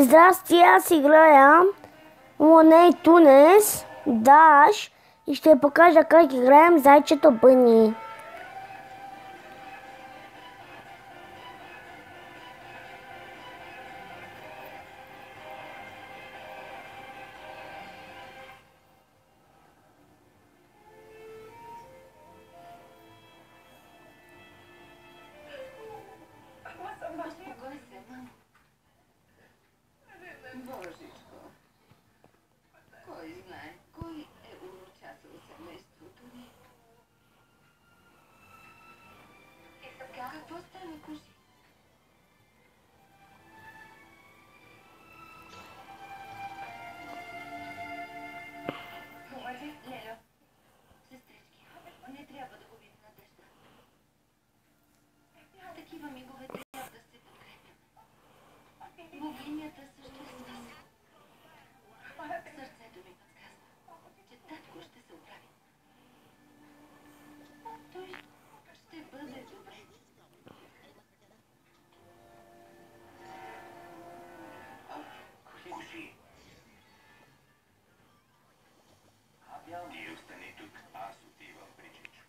Здрасти, аз играя Money Tunes Dash и ще покажа как играем зайчето Бъни. Божичко, кой знае, кой е урочасил семейството ни? Какво стана, кажи? Лело, сестрички, не трябва да губим надежда. Такива мигове трябва да се подкрепят. Богинята съществува. Сърцето ми подсказва, че татко ще се оправи. Той ще бъде добре. Куши. Ти остани тук, аз отивам при Чичо.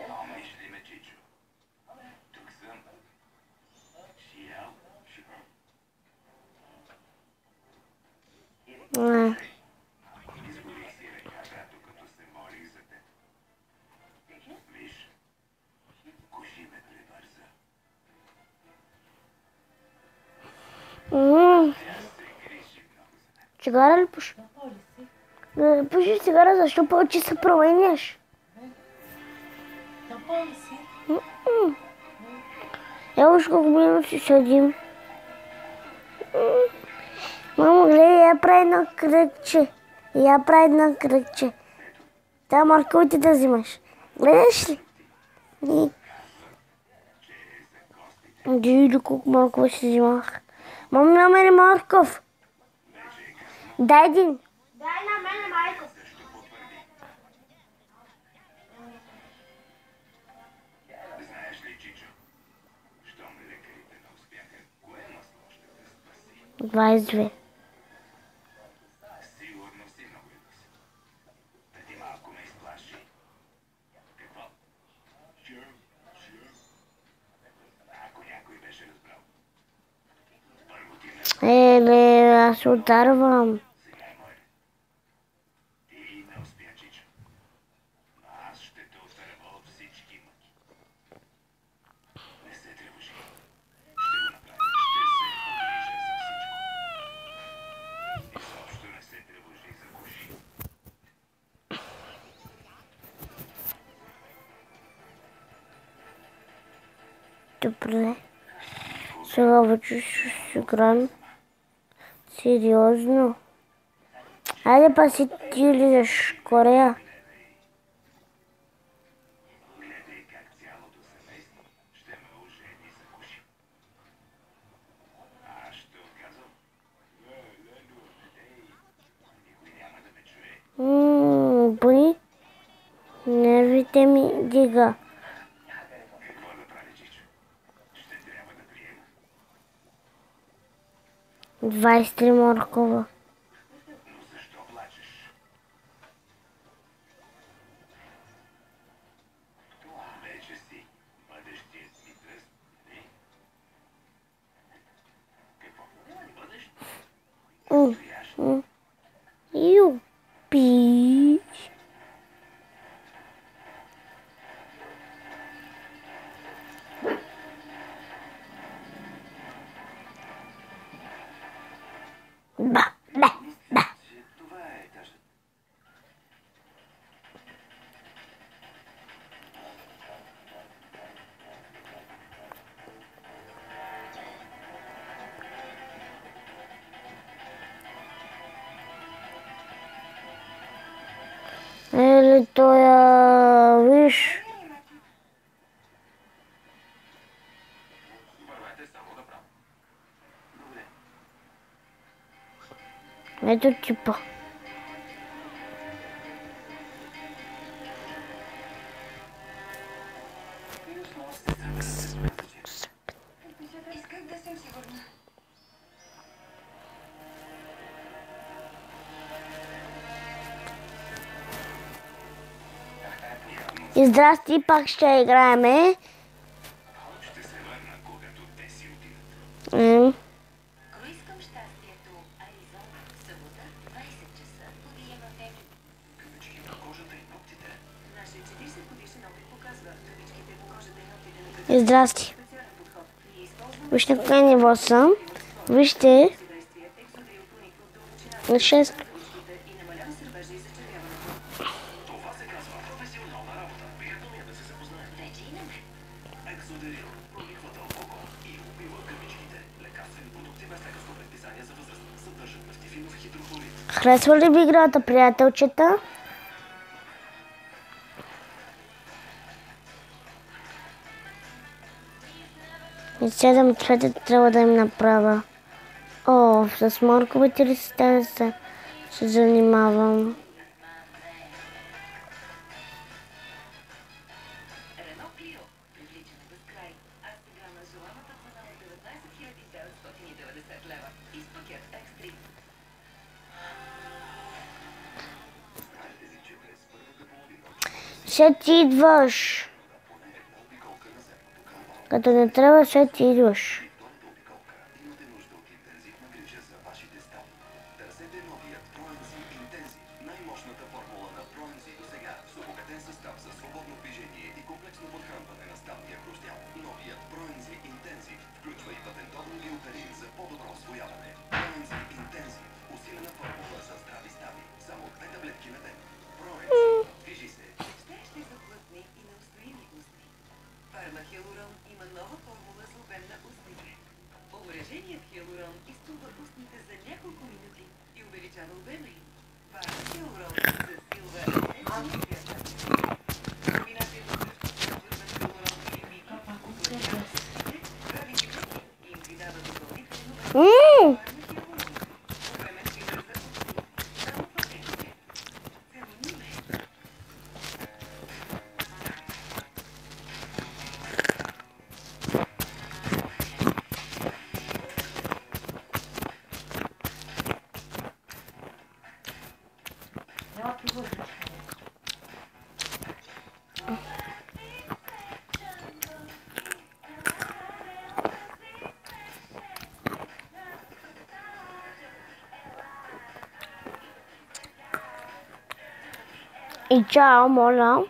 Помниш ли ме, Чичо? Тук съм. Шиял, шиял. Изгубих си ръката, докато се молих за теб. Виж, Куши ме прибърза. Тя се грижи много за мен. Цигара ли пуши? Не пушиш цигара, защо повече се променяш? Напълни си. Ево уж колко минути седим. Мамо, гледай, я прави едно кръгче. Я прави едно кръгче. Та морковите да взимаш. Гледаш ли? Диди, колко моркова си взимах. Мамо, намери морков. Дай един. Дай на мене, майко. Знаеш ли, Чичо, щом лекарите не успяха, кое масло ще те спаси? 22. Сигурно си много любис. Да ти малко ме изплаши. Какво? Ако някой беше разбрал. Първо ти ме Ле, аз ударвам. сега е мой. Ти не успя, Чичо. Но аз ще те отърва от всички мъки. Не се тревожи. Ще го направя. Ще се погрижа за всичко. Изобщо не се тревожи за Куши. Добре. Сега вече ще си играем. Сериозно. Айде па си ти лизаш Корея. Гледай как цялото семейство ще ме ожени за Куши. Аз ще отказвам. Никой няма да ме чуе. Бъни, нервите ми дига. Какво да прави, Чичо? Ще трябва да приема. 23 моркова. Но защо плачеш? Това вече си бъдещият ми тръст, нали? Какво? Бъдещ? Настоящ? Юпи. Ба, ба, ба. Това е тъжно. Еле, той, виж. Ето типа. Исках да съм сигурна. И здрасти, пак ще играеме. Ще се върна, когато те си отидат. Ако искам щастието, Аризона, събота, 20 часа, подиема Феми. Кавички по кожата и ногтите. Нашия 40 годишен опит показва, кавичките по кожата и ногтите на И кавички. здрасти. Специален подход. Ние използваме Вижте на кое ниво съм. Вижте действие, екзодрил прониква в дълбочината на 6. на кавичките и намалява сървежа и зачервяването. Това се казва професионална работа. Приятно ми е да се запознаем. Вече и на мен. Екзодерил прониква дълбоко и убива кавичките. Лекарствени продукти без лекарство предписание за възраст. Съдържат нефтифинов хидрохлорид. Харесва ли ви играта, приятелчета? И 7 цвета трябва да им направя. О, с морковите листа се занимавам. Рено Клио. Привличане без край. А сега на желаната цена от 19 990 лева. И с пакет X3. Знаете ли, че през първата половина Ще ти идваш. поне една обиколка на земното кълбо. Като не трябва, ще ти идваш. Втората обиколка имате нужда от интензивна грижа за вашите стави. Търсете новият Proenzy Intensive, най-мощната формула на Proenzy до сега, с обогатен състав за свободно движение и комплексно подхранване на ставния хрустял. Новият Proenzy Intensive включва и патентован биотерин за по-добро усвояване. Proenzy Intensive, усилена формула за здрави стави, само 2 таблетки на ден. Proenzy, движи се. Мечтаещи за плътни и неустоими устни. Фарма Хиалурон има нова формула за обем на устните. Обреженият хиалурон изтува устните за няколко минути и увеличава обема им. Фарма Хиалурон засилва естетичния свят. Комбинацията също съдържа хиалурон и микро, увеличава устните, прави ги плътни и им ги дава допълнително Фарма Хиалурон. Обемен филър за устни. Само в аптеките. Целуни ме. И чао, моля.